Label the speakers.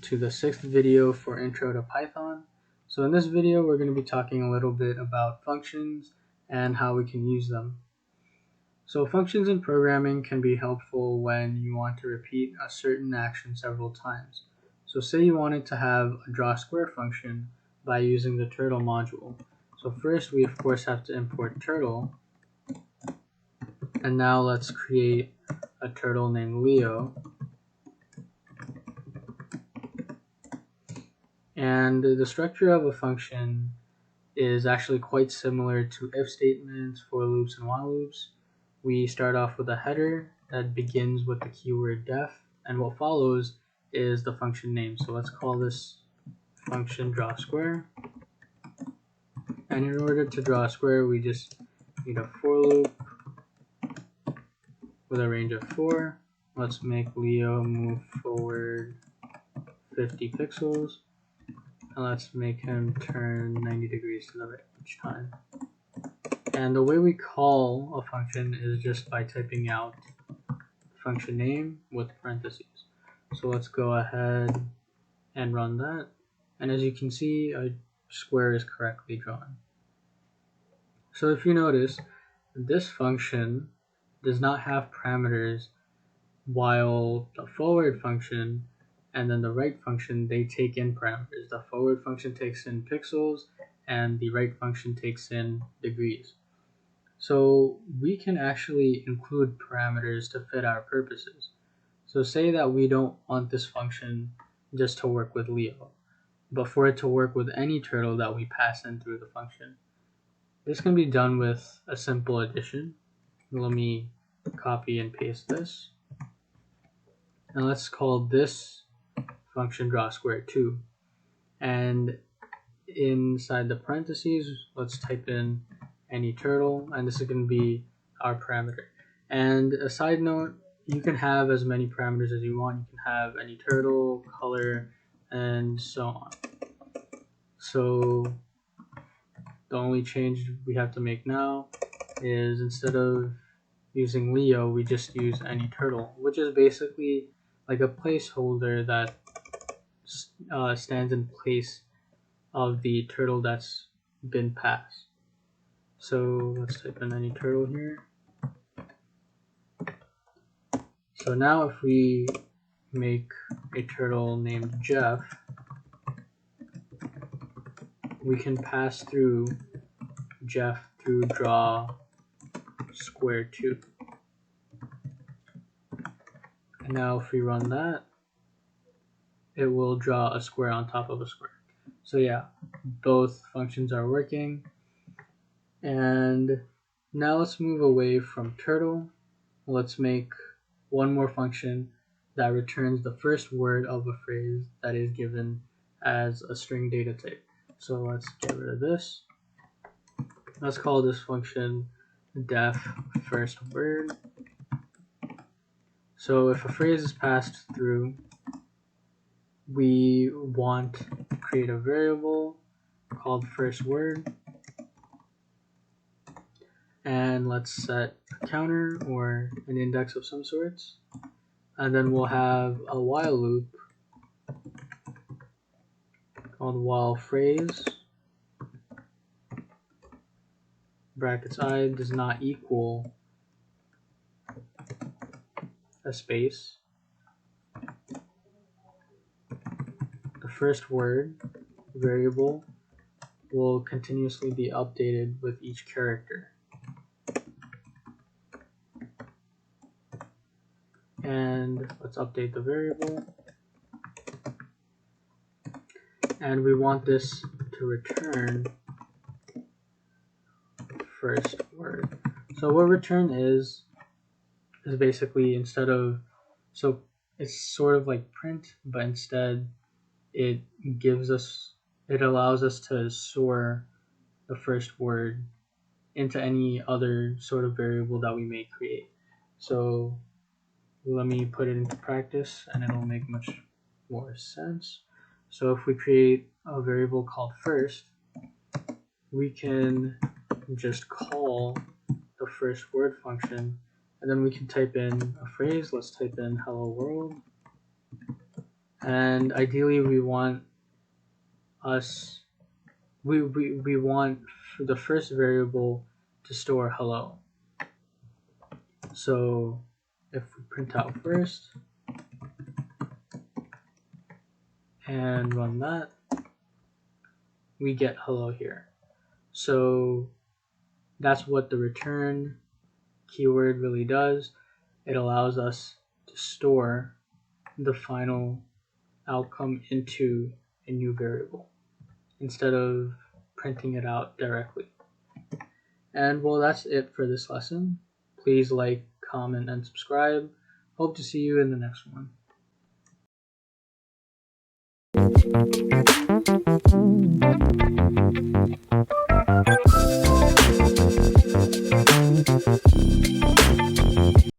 Speaker 1: to the 6th video for Intro to Python. So in this video we're going to be talking a little bit about functions and how we can use them. So functions in programming can be helpful when you want to repeat a certain action several times. So say you wanted to have a draw square function by using the turtle module. So first we of course have to import turtle, and now let's create a turtle named Leo. And the structure of a function is actually quite similar to if statements, for loops, and while loops. We start off with a header that begins with the keyword def, and what follows is the function name. So let's call this function draw square. And in order to draw a square, we just need a for loop with a range of 4. Let's make Leo move forward 50 pixels. And let's make him turn 90 degrees to the right each time. And the way we call a function is just by typing out function name with parentheses. So let's go ahead and run that. And as you can see, a square is correctly drawn. So if you notice, this function does not have parameters, while the forward function and then the right function, they take in parameters. The forward function takes in pixels and the right function takes in degrees. So we can actually include parameters to fit our purposes. So say that we don't want this function just to work with Leo, but for it to work with any turtle that we pass in through the function. This can be done with a simple addition. Let me copy and paste this. And let's call this function draw square 2. And inside the parentheses, let's type in any turtle, and this is going to be our parameter. And a side note, you can have as many parameters as you want. You can have any turtle, color, and so on. So the only change we have to make now is instead of using Leo, we just use any turtle, which is basically like a placeholder that stands in place of the turtle that's been passed. So let's type in any turtle here. So now if we make a turtle named Jeff, we can pass through Jeff through draw square 2. And now if we run that, it will draw a square on top of a square. So yeah, both functions are working. And now let's move away from turtle. Let's make one more function that returns the first word of a phrase that is given as a string data type. So let's get rid of this. Let's call this function def first word. So if a phrase is passed through, we want to create a variable called first word, and let's set a counter or an index of some sorts, and then we'll have a while loop called while phrase brackets I does not equal a space. The first word variable will continuously be updated with each character. And let's update the variable. And we want this to return first word. So what return is basically instead of, so it's sort of like print, but instead it allows us to store the first word into any other sort of variable that we may create. So let me put it into practice and it'll make much more sense. So if we create a variable called first, we can just call the first word function, and then we can type in a phrase. Let's type in hello world, and ideally we want the first variable to store hello. So if we print out first and run that, we get hello here. So that's what the return keyword really does. It allows us to store the final outcome into a new variable instead of printing it out directly. And well, that's it for this lesson. Please like, comment, and subscribe. Hope to see you in the next one.